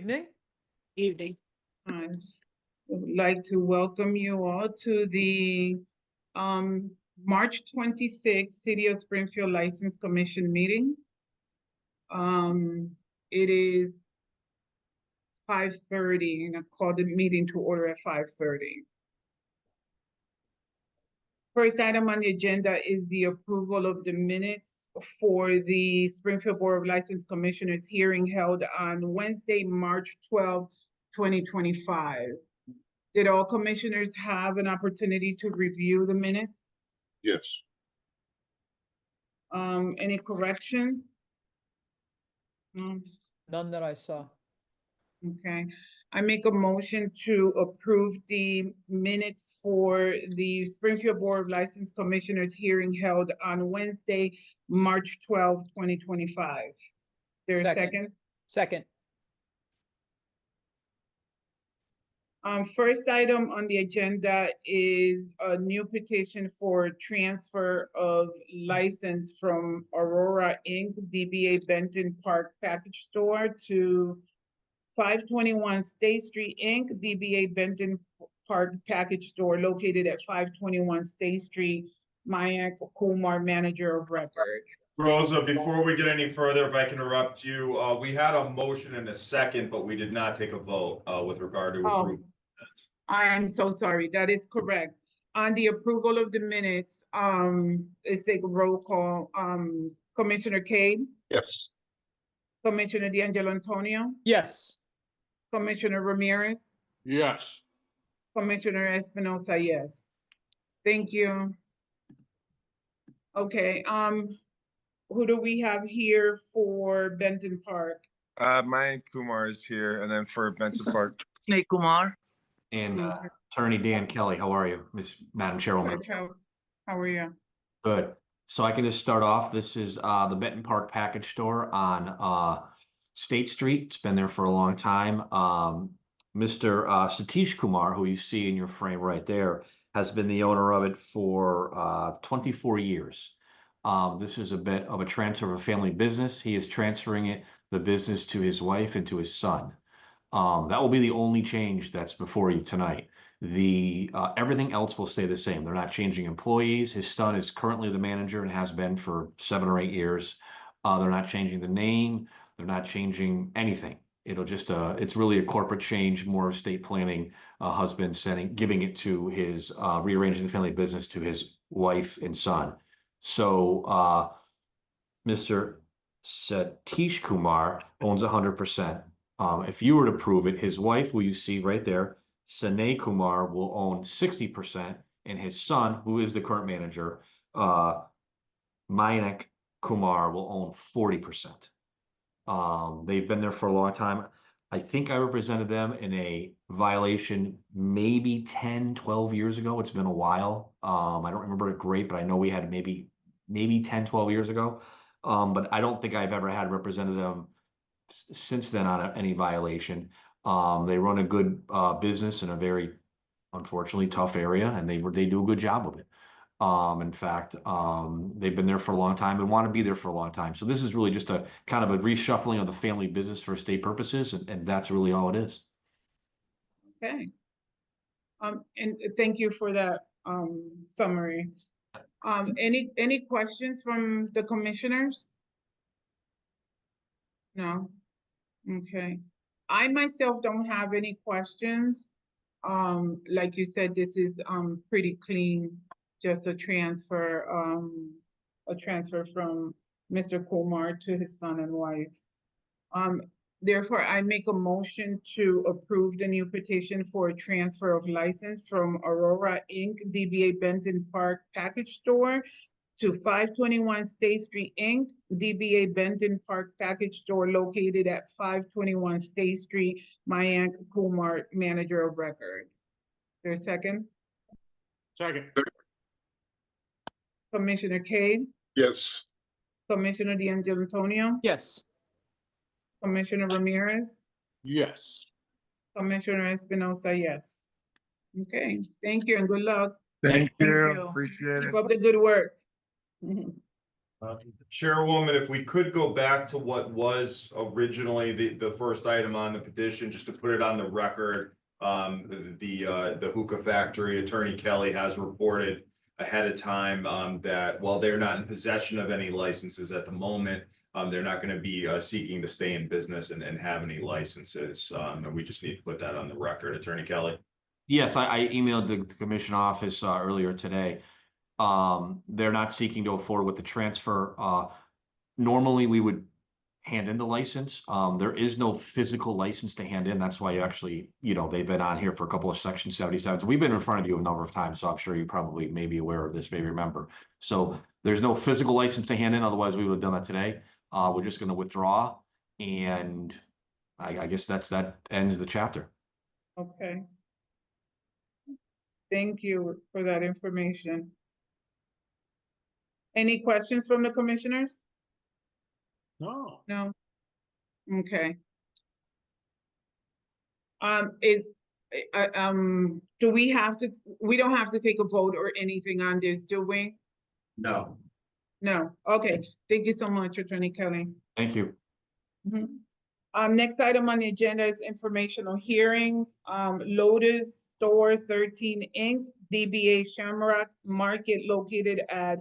evening. Evening. I would like to welcome you all to the March 26th City of Springfield License Commission meeting. It is 5:30, and I call the meeting to order at 5:30. First item on the agenda is the approval of the minutes for the Springfield Board of License Commissioners hearing held on Wednesday, March 12, 2025. Did all commissioners have an opportunity to review the minutes? Yes. Any corrections? None that I saw. Okay, I make a motion to approve the minutes for the Springfield Board of License Commissioners hearing held on Wednesday, March 12, 2025. There a second? Second. First item on the agenda is a new petition for transfer of license from Aurora Inc., DBA Benton Park Package Store, to 521 State Street Inc., DBA Benton Park Package Store, located at 521 State Street. Mayank Kumar, manager of record. Rosa, before we get any further, if I can interrupt you, we had a motion and a second, but we did not take a vote with regard to approval. I am so sorry. That is correct. On the approval of the minutes, let's take a roll call. Commissioner Cade? Yes. Commissioner D'Angelo Antonio? Yes. Commissioner Ramirez? Yes. Commissioner Espinosa, yes. Thank you. Okay, who do we have here for Benton Park? Mayank Kumar is here, and then for Benson Park. Snake Kumar. And Okay. Attorney Dan Kelly, how are you, Madam Chairwoman? Good, how are you? Good. So I can just start off. This is the Benton Park Package Store on State Street. It's been there for a long time. Mr. Satish Kumar, who you see in your frame right there, has been the owner of it for 24 years. This is a bit of a transfer of a family business. He is transferring the business to his wife and to his son. That will be the only change that's before you tonight. Everything else will stay the same. They're not changing employees. His son is currently the manager and has been for 7 or 8 years. They're not changing the name. They're not changing anything. It'll just it's really a corporate change, more estate planning, husband giving it to his rearranging the family business to his wife and son. So Mr. Satish Kumar owns 100%. If you were to prove it, his wife, who you see right there, Sanay Kumar, will own 60%, and his son, who is the current manager, Mayank Kumar, will own 40%. They've been there for a long time. I think I represented them in a violation maybe 10, 12 years ago. It's been a while. I don't remember it great, but I know we had maybe 10, 12 years ago. But I don't think I've ever had represented them since then on any violation. They run a good business in a very, unfortunately, tough area, and they do a good job of it. In fact, they've been there for a long time and want to be there for a long time. So this is really just a kind of a reshuffling of the family business for estate purposes, and that's really all it is. Okay. And thank you for that summary. Any questions from the commissioners? No? Okay. I myself don't have any questions. Like you said, this is pretty clean, just a transfer from Mr. Kumar to his son and wife. Therefore, I make a motion to approve the new petition for a transfer of license from Aurora Inc., DBA Benton Park Package Store, to 521 State Street Inc., DBA Benton Park Package Store, located at 521 State Street. Mayank Kumar, manager of record. There's a second? Second. Commissioner Cade? Yes. Commissioner D'Angelo Antonio? Yes. Commissioner Ramirez? Yes. Commissioner Espinosa, yes. Okay, thank you and good luck. Thank you. you. Appreciate it. Keep up the good work. Chairwoman, if we could go back to what was originally the first item on the petition, just to put it on the record. The hookah factory, Attorney Kelly has reported ahead of time that while they're not in possession of any licenses at the moment, they're not going to be seeking to stay in business and have any licenses. And we just need to put that on the record, Attorney Kelly. Yes, I emailed the commission office earlier today. They're not seeking to afford with the transfer. Normally, we would hand in the license. There is no physical license to hand in. That's why you actually, they've been on here for a couple of Section 77s. We've been in front of you a number of times, so I'm sure you probably may be aware of this, may remember. So there's no physical license to hand in. Otherwise, we would have done that today. We're just going to withdraw, and I guess that ends the chapter. Okay. Thank you for that information. Any questions from the commissioners? No. No? Okay. Do we have to, we don't have to take a vote or anything on this, do we? No. No, okay. Thank you so much, Attorney Kelly. Thank you. Mhm. Next item on the agenda is informational hearings. Lotus Store 13 Inc., DBA Shamrock Market located at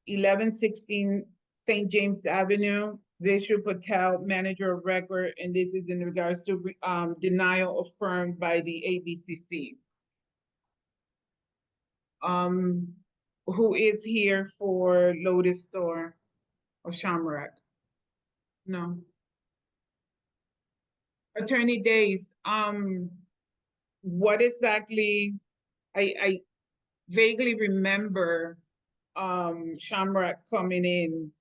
1116 St. James Avenue. Vishu Patel, manager of record, and this is in regards to denial affirmed by the ABCC. Who is here for Lotus Store or Shamrock? No. Attorney Days, what exactly, I vaguely remember Shamrock coming in.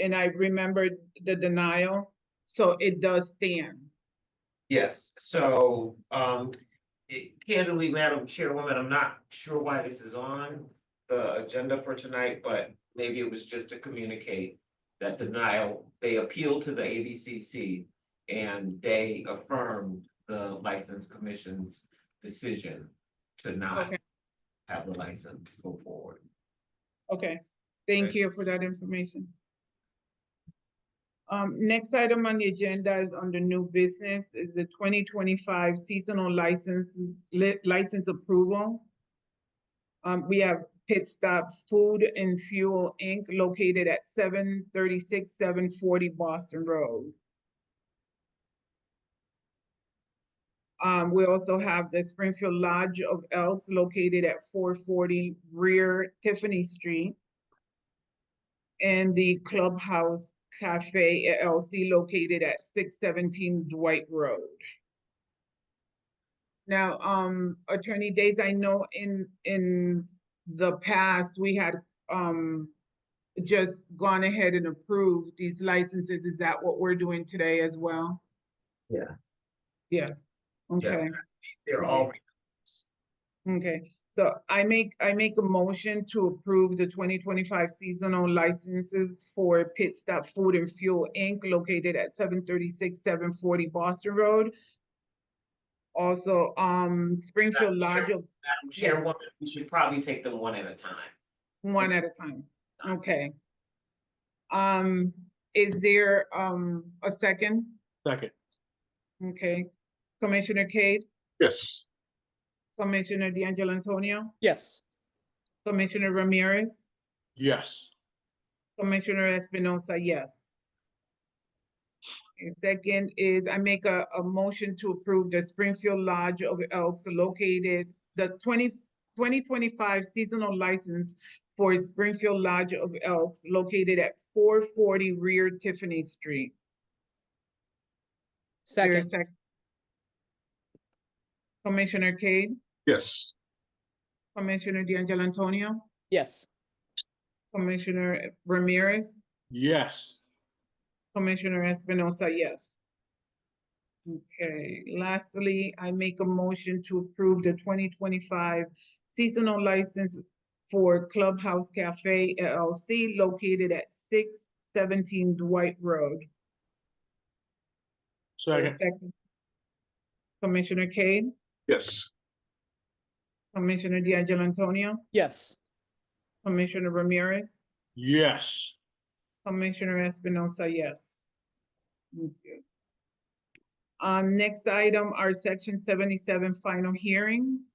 And I remembered the denial, so it does stand. Yes, so, candidly, Madam Chairwoman, I'm not sure why this is on the agenda for tonight, but maybe it was just to communicate that denial, they appealed to the ABCC and they affirmed the License Commission's decision to not Okay. have the license go forward. Okay, thank you for that information. Next item on the agenda is under new business is the 2025 seasonal license approval. We have Pit Stop Food and Fuel Inc. located at 736, 740 Boston Road. We also have the Springfield Lodge of Elks located at 440 rear Tiffany Street. And the Clubhouse Cafe LLC located at 617 Dwight Road. Now, Attorney Days, I know in the past, we had just gone ahead and approved these licenses. Is that what we're doing today as well? Yeah. Yes, okay. They're all. Okay, so I make a motion to approve the 2025 seasonal licenses for Pit Stop Food and Fuel Inc. located at 736, 740 Boston Road. Also, Springfield Lodge of, Madam Chairwoman, we should probably take them one at a time. one at a time, okay. Is there a second? Second. Okay, Commissioner Cade, Yes. Commissioner D'Angelo Antonio, Yes. Commissioner Ramirez, Yes. Commissioner Espinosa, yes. And second is I make a motion to approve the Springfield Lodge of Elks located, the 2025 seasonal license for Springfield Lodge of Elks located at 440 rear Tiffany Street. Second. Commissioner Cade, Yes. Commissioner D'Angelo Antonio, Yes. Commissioner Ramirez, Yes. Commissioner Espinosa, yes. Okay, lastly, I make a motion to approve the 2025 seasonal license for Clubhouse Cafe LLC located at 617 Dwight Road. Second. Commissioner Cade, Yes. Commissioner D'Angelo Antonio, Yes. Commissioner Ramirez, Yes. Commissioner Espinosa, yes. Okay. Next item are section 77 final hearings.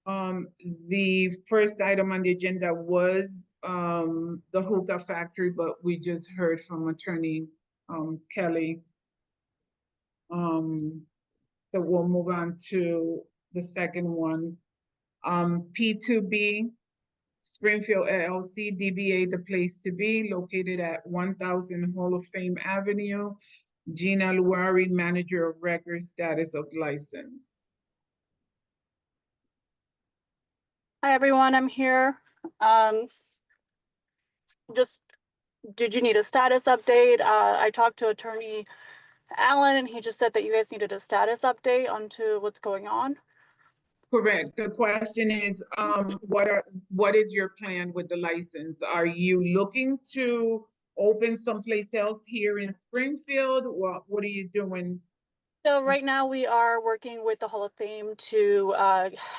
The first item on the agenda was the hookah factory, but we just heard from Attorney Kelly. So we'll move on to the second one. P2B, Springfield LLC, DBA The Place to Be, located at 1000 Hall of Fame Avenue. Gina Luari, Manager of Record, status of license. Hi, everyone, I'm here. Just, did you need a status update? I talked to Attorney Allen and he just said that you guys needed a status update onto what's going on. Correct. The question is, what is your plan with the license? Are you looking to open someplace else here in Springfield? What are you doing? So right now we are working with the Hall of Fame to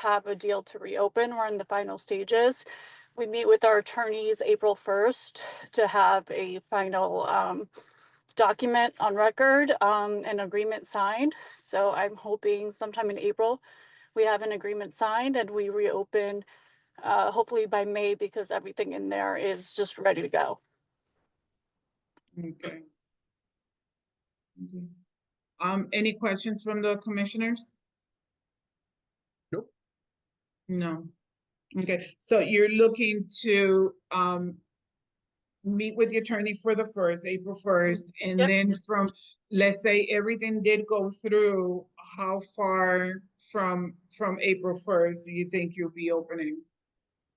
have a deal to reopen. We're in the final stages. We meet with our attorneys April 1st to have a final document on record, an agreement signed. So I'm hoping sometime in April we have an agreement signed and we reopen hopefully by May, because everything in there is just ready to go. Okay. Any questions from the commissioners? Nope. No. Okay, so you're looking to meet with the attorney for the April 1st, and Yes. then from, let's say everything did go through, how far from April 1st do you think you'll be opening?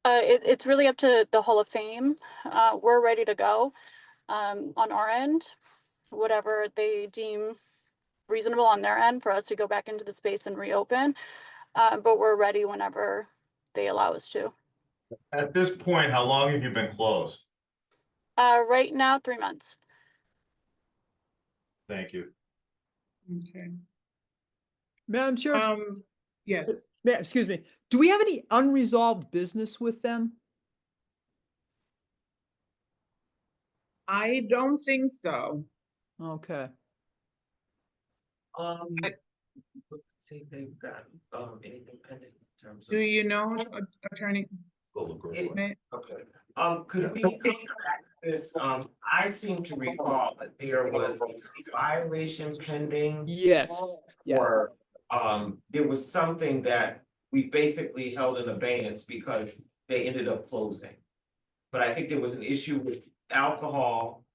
It's really up to the Hall of Fame. We're ready to go on our end, whatever they deem reasonable on their end for us to go back into the space and reopen. But we're ready whenever they allow us to. At this point, how long have you been closed? Right now, 3 months. Thank you. Okay. Madam Chair, Yes, excuse me, do we have any unresolved business with them? I don't think so. Okay. Let's see if they've got, anything pending in terms of. Do you know, Attorney? It- Okay, could we come back to this? I seem to recall that there was a violation pending. Yes. Yeah. Or, there was something that we basically held in abeyance because they ended up closing. But I think there was an issue with alcohol,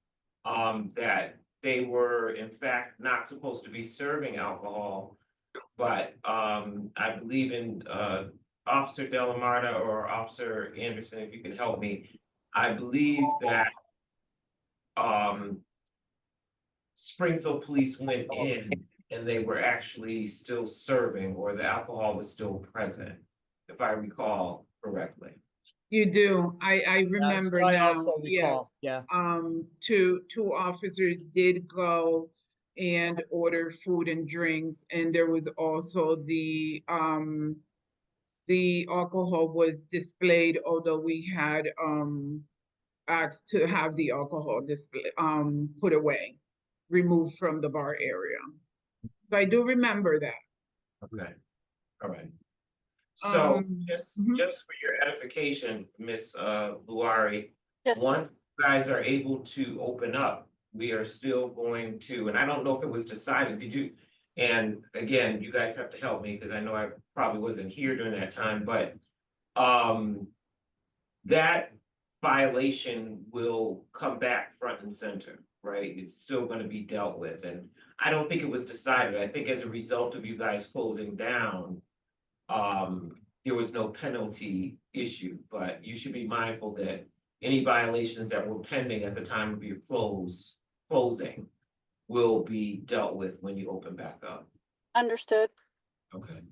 that they were in fact not supposed to be serving alcohol. But, I believe in, Officer Delamarta or Officer Anderson, if you can help me, I believe that Springfield Police went in and they were actually still serving, or the alcohol was still present, if I recall correctly. You do. I remember I now. also recall, Yes. yeah. Two officers did go and order food and drinks, and there was also the alcohol was displayed, although we had asked to have the alcohol display put away, removed from the bar area. So I do remember that. Okay, all right. So Mhm. just for your edification, Miss Luari, Yes. once you guys are able to open up, we are still going to, and I don't know if it was decided, did you? And again, you guys have to help me because I know I probably wasn't here during that time, but that violation will come back front and center, right? It's still gonna be dealt with, and I don't think it was decided. I think as a result of you guys closing down, there was no penalty issue, but you should be mindful that any violations that were pending at the time of your closing will be dealt with when you open back up. Understood. Okay.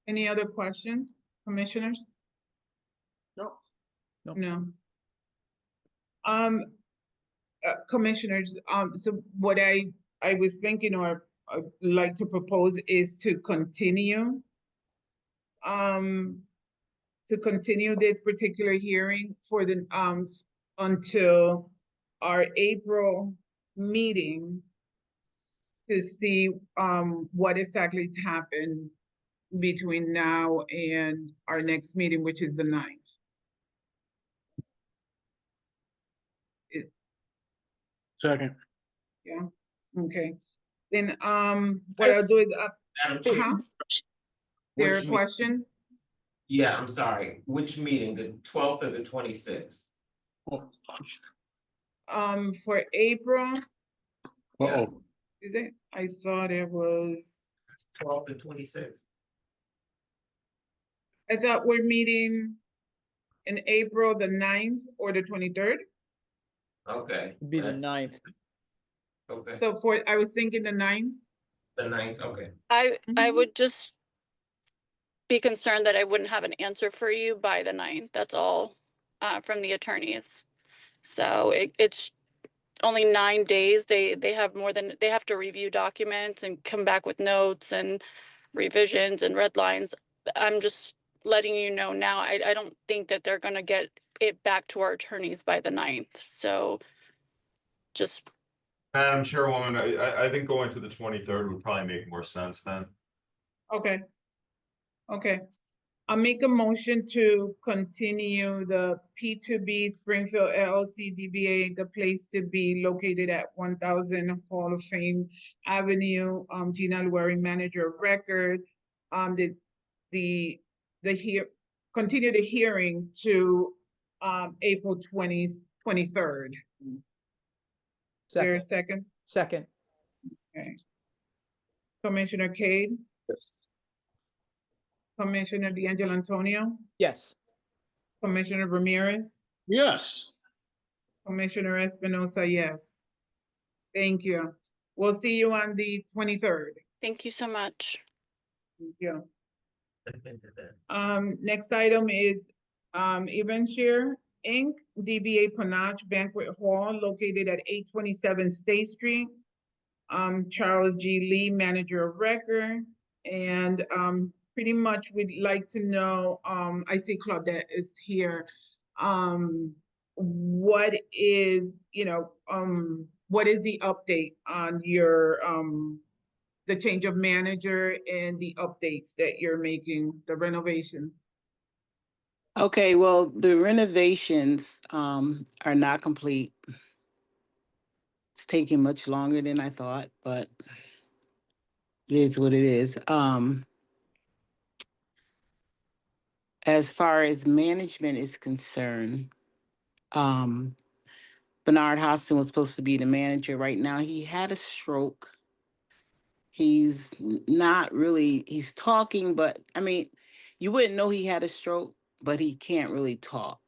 Any other questions, commissioners? No. No. No. Commissioners, so what I was thinking, or I'd like to propose, is to continue to continue this particular hearing for the, until our April meeting to see, what exactly has happened between now and our next meeting, which is the 9th. Second. Yeah, okay. Then, what I'll do is, Madam Chair, uh-huh, there a which me- question? yeah, I'm sorry, which meeting, the 12th or the 26th? For April, Uh-oh. is it? I thought it was, 12th and 26th. I thought we're meeting in April, the 9th or the 23rd. Okay. It'd be the that's- 9th. Okay, So I was thinking the 9th. the 9th, okay. I Mhm. would just be concerned that I wouldn't have an answer for you by the 9th. That's all, from the attorneys. So it's only 9 days. They have more than, they have to review documents and come back with notes and revisions and red lines. I'm just letting you know now, I don't think that they're gonna get it back to our attorneys by the 9th. So just, Madam Chairwoman, I think going to the 23rd would probably make more sense then. Okay. Okay. I'll make a motion to continue the P2B Springfield LLC DBA, the place to be located at 1000 Hall of Fame Avenue, Gina Lueri, manager of record. The continue the hearing to, April 23rd. There a Second, second? second, Okay. Commissioner Cade, Yes. Commissioner D'Angelo Antonio, yes. Commissioner Ramirez, Yes. Commissioner Espinosa, yes. Thank you. We'll see you on the 23rd. thank you so much. Thank you. Next item is, Evenshire Inc., DBA Panache Banquet Hall located at 827 State Street. Charles G. Lee, manager of record, and, pretty much we'd like to know, I see Claudette is here. What is, what is the update on your, the change of manager and the updates that you're making, the renovations? Okay, well, the renovations are not complete. It's taking much longer than I thought, but it is what it is. As far as management is concerned, Bernard Hostin was supposed to be the manager right now. He had a stroke. He's not really, he's talking, but I mean, you wouldn't know he had a stroke, but he can't really talk.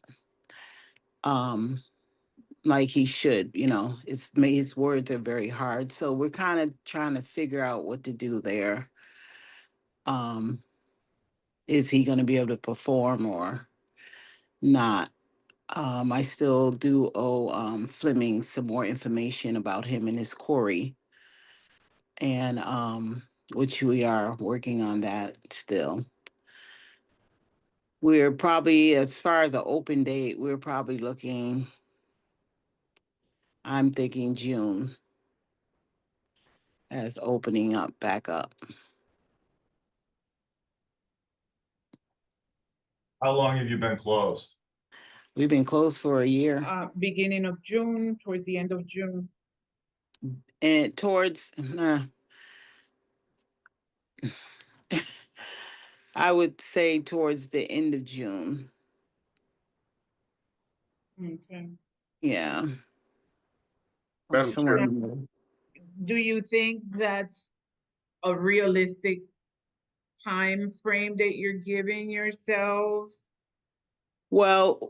Like he should, his words are very hard. So we're kind of trying to figure out what to do there. Is he going to be able to perform or not? I still do owe Fleming some more information about him and his quarry, and which we are working on that still. We're probably, as far as an open date, we're probably looking, I'm thinking June as opening up back up. How long have you been closed? We've been closed for a year. Beginning of June, towards the end of June. And towards, I would say towards the end of June. Okay. Yeah. Madam Somewhere Chair. in the middle. Do you think that's a realistic time frame that you're giving yourself? Well,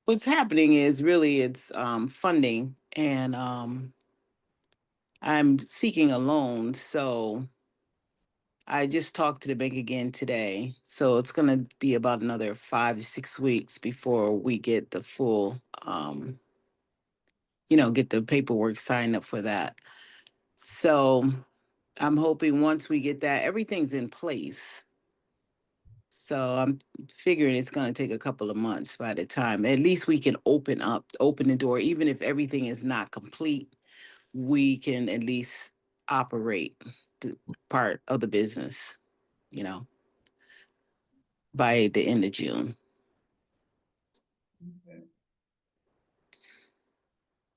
what's happening is really it's funding, and I'm seeking a loan. So I just talked to the bank again today. So it's going to be about another 5 to 6 weeks before we get the full, get the paperwork signed up for that. So I'm hoping once we get that, everything's in place. So I'm figuring it's gonna take a couple of months by the time, at least we can open the door, even if everything is not complete, we can at least operate the part of the business, you know, by the end of June. Okay.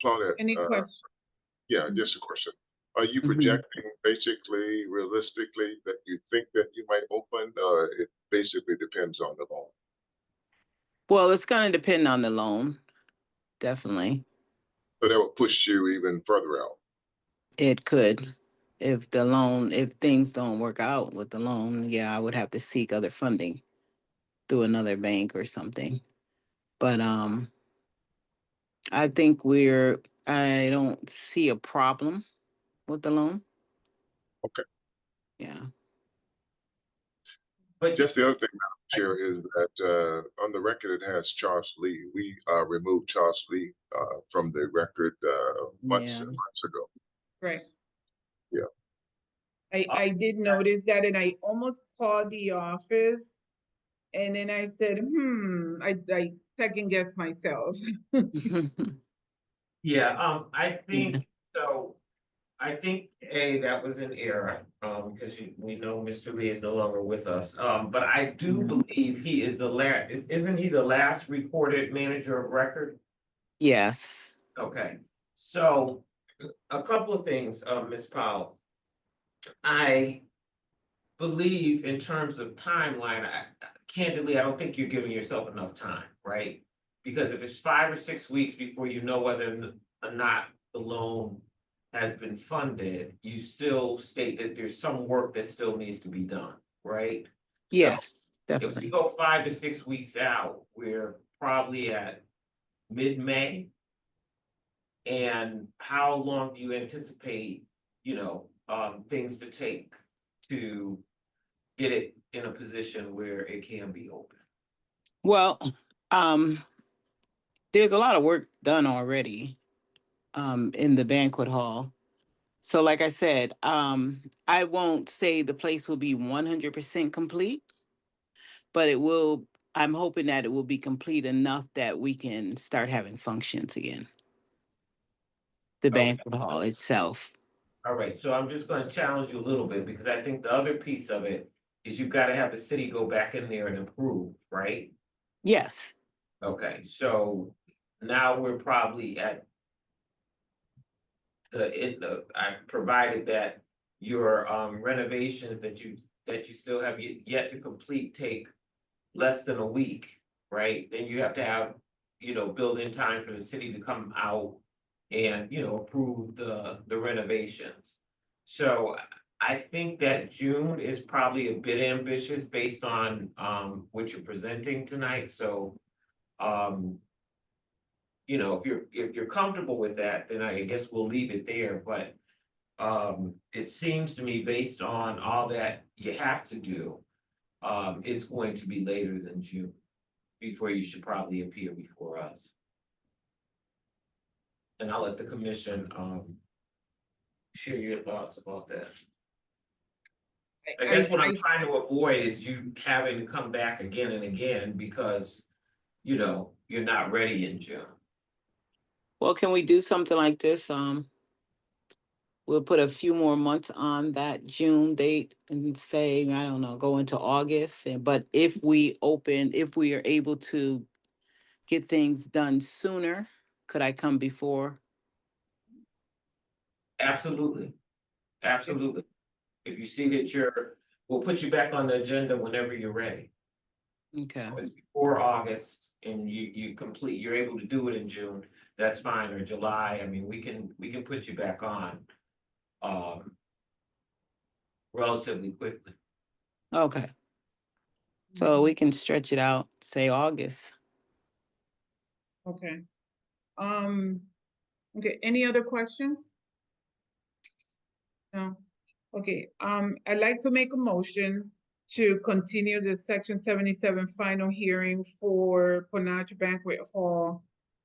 Claudette, Any questions? yeah, just a question. Are you Mhm. projecting basically realistically that you think that you might open, it basically depends on the loan? Well, it's gonna depend on the loan, definitely. So that will push you even further out. It could. If things don't work out with the loan, yeah, I would have to seek other funding through another bank or something. But I don't see a problem with the loan. Okay. Yeah. But Just the other thing, Madam Chair, is that on the record, it has Charles Lee. We removed Charles Lee from the record months Yeah. and months ago. Right. Yeah. I did notice that, and I almost called the office, and then I said, I second guessed myself. yeah, I think, so, I think, that was an error, because we know Mr. Lee is no longer with us. But I do believe he is isn't he the last recorded manager of record? Yes. Okay, so a couple of things, Ms. Powell. I believe in terms of timeline, candidly, I don't think you're giving yourself enough time, right? Because if it's 5 or 6 weeks before you know whether or not the loan has been funded, you still state that there's some work that still needs to be done, right? So Yes, if we definitely. go 5 to 6 weeks out, we're probably at mid-May. And how long do you anticipate, things to take to get it in a position where it can be open? Well, um, there's a lot of work done already in the banquet hall. So like I said, I won't say the place will be 100% complete, but I'm hoping that it will be complete enough that we can start having functions again. The Okay. banquet hall itself. All right, so I'm just gonna challenge you a little bit, because I think the other piece of it is you've gotta have the city go back in there and improve, right? Yes. Okay, so now we're probably at I provided that your renovations that you still have yet to complete take less than a week, right? Then you have to have, build-in time for the city to come out and, approve the renovations. So I think that June is probably a bit ambitious based on what you're presenting tonight, so if you're comfortable with that, then I guess we'll leave it there, but it seems to me, based on all that you have to do, it's going to be later than June before you should probably appear before us. And I'll let the commission share your thoughts about that. I guess what I'm trying to avoid is you having to come back again and again because, you're not ready in June. Well, can we do something like this? We'll put a few more months on that June date and say, I don't know, go into August. But if we are able to get things done sooner, could I come before? Absolutely, absolutely. If you see that we'll put you back on the agenda whenever you're ready. Okay. So it's before August and you're able to do it in June, that's fine, or July. I mean, we can put you back on relatively quickly. Okay. So we can stretch it out, say August. Okay. Okay, any other questions? No? Okay, I'd like to make a motion to continue the section 77 final hearing for Ponach Banquet Hall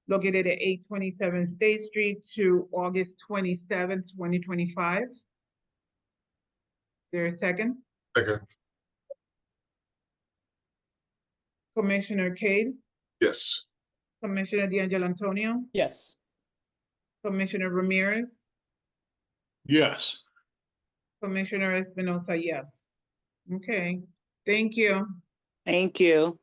located at 827 State Street to August 27th, 2025. Is there a second? Second. Commissioner Cade, Yes. Commissioner D'Angelo Antonio, Yes. Commissioner Ramirez, Yes. Commissioner Espinosa, yes. Okay, thank you. Thank you.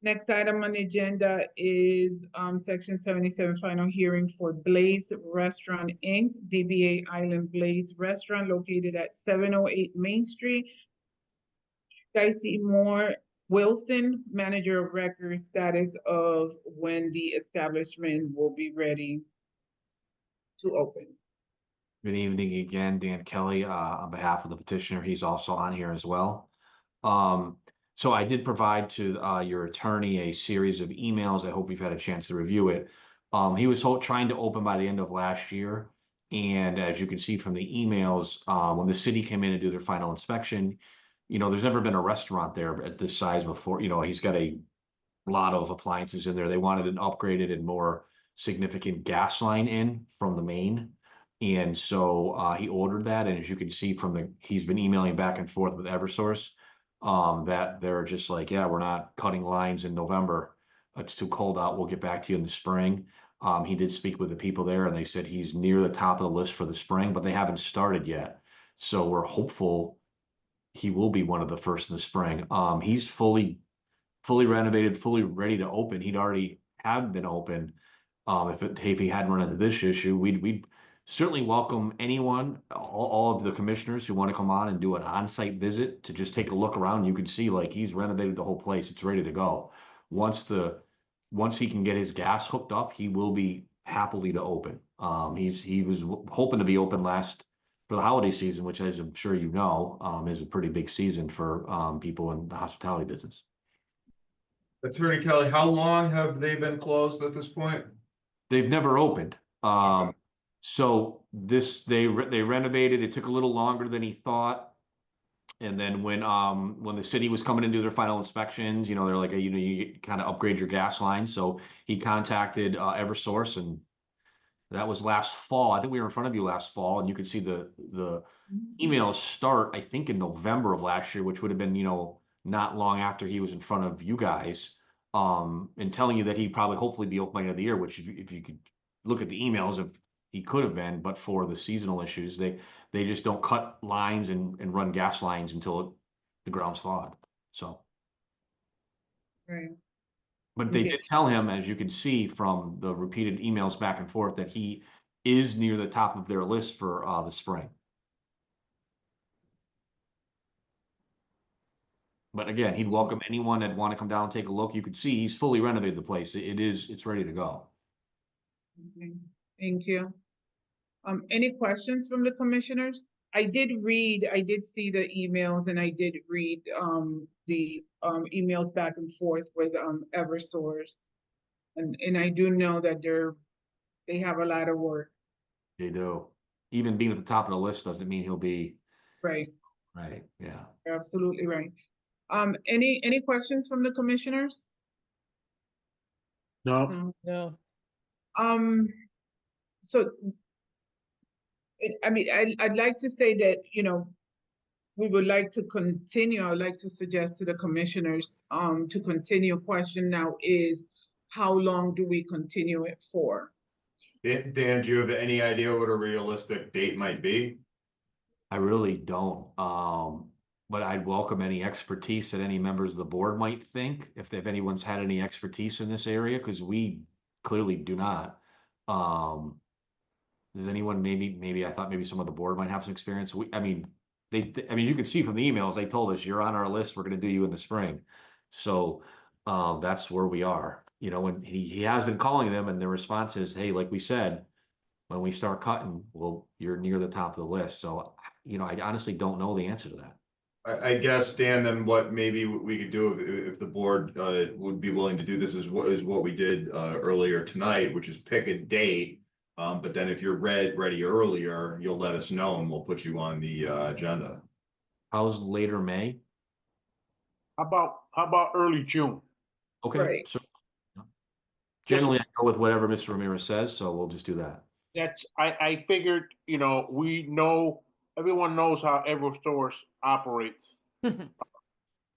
Next item on the agenda is section 77 final hearing for Blaze Restaurant Inc., DBA Island Blaze Restaurant located at 708 Main Street. Dicey Moore Wilson, manager of record, status of when the establishment will be ready to open. Good evening again, Dan Kelly, on behalf of the petitioner. He's also on here as well. So I did provide to your attorney a series of emails. I hope you've had a chance to review it. He was trying to open by the end of last year. And as you can see from the emails, when the city came in to do their final inspection, you know, there's never been a restaurant there at this size before. You know, he's got a lot of appliances in there. They wanted an upgraded and more significant gas line in from the main. And so he ordered that. And as you can see from he's been emailing back and forth with Eversource, that they're just like, yeah, we're not cutting lines in November. It's too cold out. We'll get back to you in the spring. He did speak with the people there and they said he's near the top of the list for the spring, but they haven't started yet. So we're hopeful he will be one of the first in the spring. He's fully renovated, fully ready to open. He'd already have been open. If he hadn't run into this issue, we'd certainly welcome anyone, all of the commissioners who want to come on and do an on-site visit to just take a look around. You can see like he's renovated the whole place. It's ready to go. Once he can get his gas hooked up, he will be happily to open. He was hoping to be open for the holiday season, which, as I'm sure you know, is a pretty big season for people in the hospitality business. Attorney Kelly, how long have they been closed at this point? They've never opened. So they renovated. It took a little longer than he thought. And then when the city was coming to do their final inspections, you know, they're like, you know, you kind of upgrade your gas line. So he contacted Eversource, and that was last fall. I think we were in front of you last fall, and you could see the emails start, I think, in November of last year, which would have been, you know, not long after he was in front of you guys, and telling you that he'd probably hopefully be open by the end of the year, which if you could look at the emails, if he could have been, but for the seasonal issues, they just don't cut lines and run gas lines until the ground's thawed. So, Right. but they Okay. did tell him, as you can see from the repeated emails back and forth, that he is near the top of their list for the spring. But again, he'd welcome anyone that want to come down and take a look. You can see he's fully renovated the place. It's ready to go. Okay, thank you. Any questions from the commissioners? I did see the emails and I did read, the, emails back and forth with, Eversource. And I do know that they have a lot of work, They do. Even being at the top of the list doesn't mean he'll be right? right. Yeah. You're absolutely right. Any questions from the commissioners? No. No. So, I'd like to say that, you know, we would like to continue, I would like to suggest to the commissioners, to continue. Question now is, how long do we continue it for? Dan, do you have any idea what a realistic date might be? I really don't. But I'd welcome any expertise that any members of the board might think, if anyone's had any expertise in this area, because we clearly do not. Does anyone maybe I thought maybe some of the board might have some experience. You can see from the emails, they told us you're on our list. We're going to do you in the spring. So that's where we are. You know, when he has been calling them and the response is, hey, like we said, when we start cutting, well, you're near the top of the list. So, you know, I honestly don't know the answer to that. I guess, Dan, then what maybe we could do if the board would be willing to do this is what we did earlier tonight, which is pick a date. But then if you're ready earlier, you'll let us know and we'll put you on the agenda. How's later May? How about early June? Okay. Right. So generally I go with whatever Mr. Ramirez says, so we'll just do that. I figured, you know, everyone knows how Eversource operates.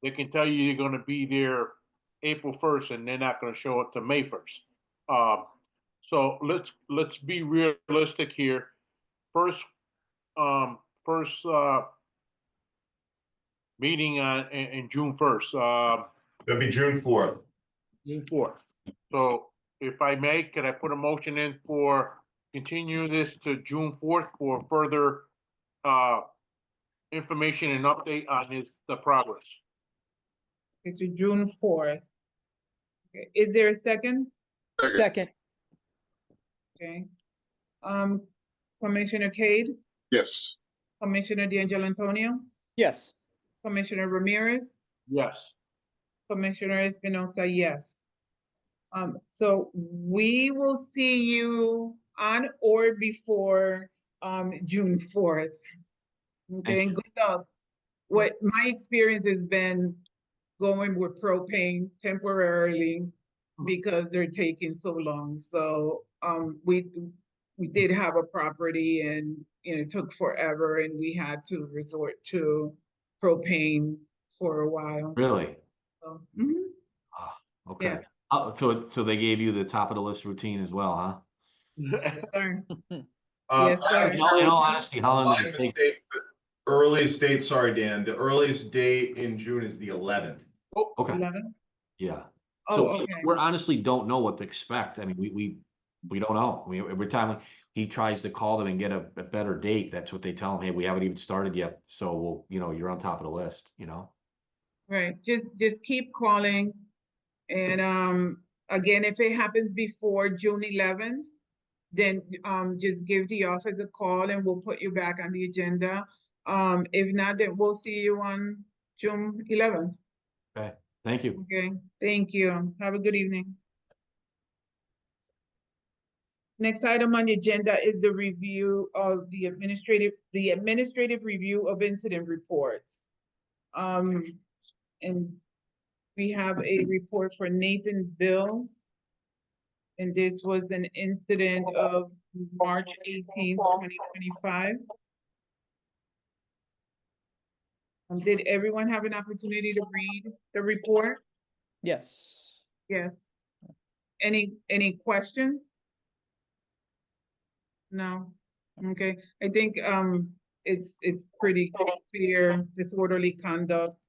they can tell you you're gonna be there April 1st and they're not gonna show up to May 1st. So let's be realistic here. First, first, meeting in June 1st, That'd be June 4th. June 4th. So if I may, could I put a motion in for continue this to June 4th for further information and update on the progress? It's June 4th. Okay, is there a second? Second, Okay. Commissioner Cade, Yes. Commissioner D'Angelo Antonio, yes. Commissioner Ramirez, Yes. Commissioner Espinosa, yes. So we will see you on or before, June 4th. Okay, and good luck. What my experience has been going with propane temporarily because they're taking so long. So, we did have a property and, it took forever and we had to resort to propane for a while. Really? So, Ah, okay. yes, So they gave you the top of the list routine as well, huh? yes, sir. Uh, Yes, sir. In all honesty, how long My did it take? mistake, the earliest date, sorry, Dan, the earliest date in June is the 11th. Okay, 11? yeah. Oh, So okay. we're honestly don't know what to expect. I mean, we don't know. Every time he tries to call them and get a better date, that's what they tell him. Hey, we haven't even started yet. So you're on top of the list, Right, just keep calling. And, again, if it happens before June 11th, then, just give the office a call and we'll put you back on the agenda. If not, then we'll see you on June 11th. Okay, thank you. Okay, thank you. Have a good evening. Next item on the agenda is the review of the administrative review of incident reports. And we have a report for Nathan Bills. And this was an incident of March 18th, 2025. Did everyone have an opportunity to read the report? Yes. Yes. Any questions? No? Okay, I think, it's pretty clear, disorderly conduct.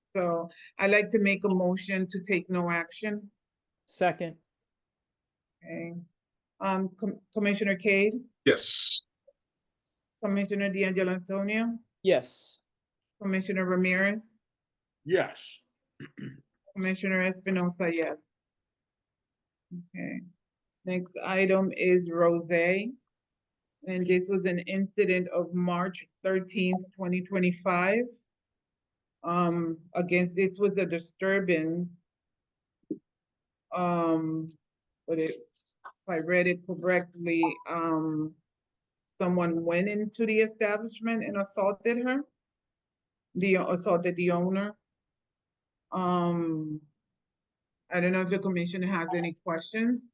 So I'd like to make a motion to take no action. Second, Okay. Commissioner Cade, Yes. Commissioner D'Angelo Antonio, yes. Commissioner Ramirez, Yes. Commissioner Espinosa, yes. Okay. Next item is Rose. And this was an incident of March 13th, 2025. Against this was a disturbance. But if I read it correctly, someone went into the establishment and assaulted her. Assaulted the owner. I don't know if the commission has any questions.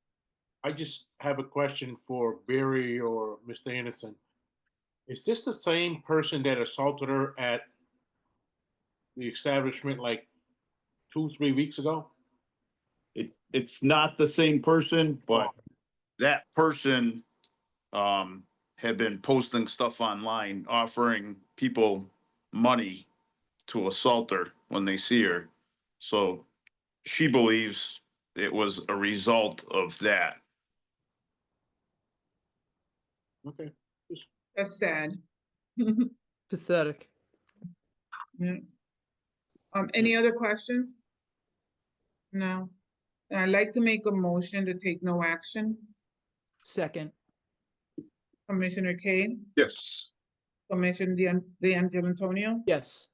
I just have a question for Barry or Mr. Anderson. Is this the same person that assaulted her at the establishment like 2, 3 weeks ago? It's not the same person, but that person had been posting stuff online, offering people money to assault her when they see her. So she believes it was a result of that. Okay. That's sad. Pathetic. Yeah. Any other questions? No. I'd like to make a motion to take no action. Second, Commissioner Kane, Yes. Commissioner D'Angelo Antonio, yes.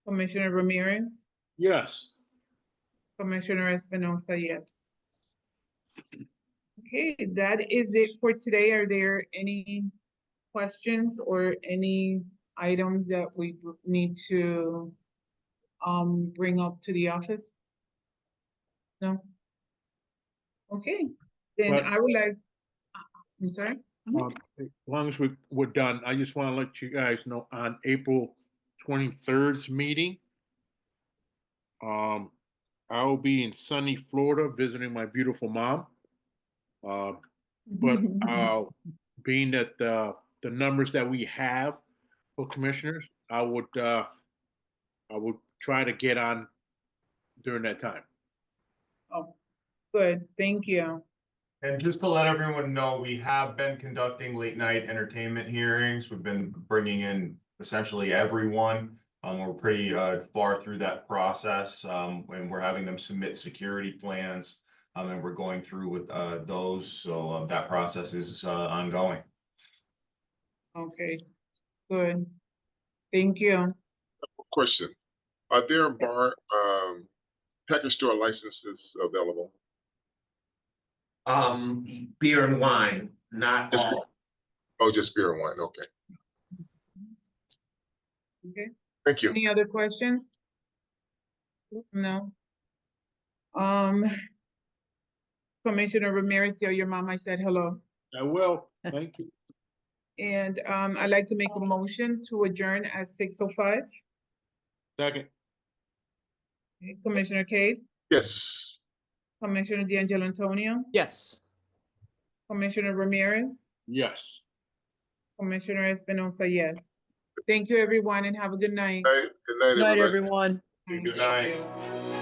Commissioner Ramirez, Yes. Commissioner Espinosa, yes. Okay, that is it for today. Are there any questions or any items that we need to bring up to the office? No? Okay, then But- I would like, I'm sorry? As long as we're done, I just want to let you guys know on April 23rd's meeting. I will be in sunny Florida visiting my beautiful mom. But being that the numbers that we have for commissioners, I would try to get on during that time. Oh, good, thank you. And just to let everyone know, we have been conducting late night entertainment hearings. We've been bringing in essentially everyone. We're pretty far through that process, and we're having them submit security plans. And we're going through with those, so that process is ongoing. Okay, good. Thank you. Question, are there package store licenses available? Beer and wine, not Just all. Oh, just beer and wine, okay. Okay, Thank you. any other questions? No. Commissioner Ramirez, tell your mom I said hello. I will, thank you. And I'd like to make a motion to adjourn at 6:05. Second, Commissioner Cade, Yes. Commissioner D'Angelo Antonio, Yes. Commissioner Ramirez, yes. Commissioner Espinosa, yes. Thank you, everyone, and have a good night. Good night, Good night, everybody. everyone. Good night.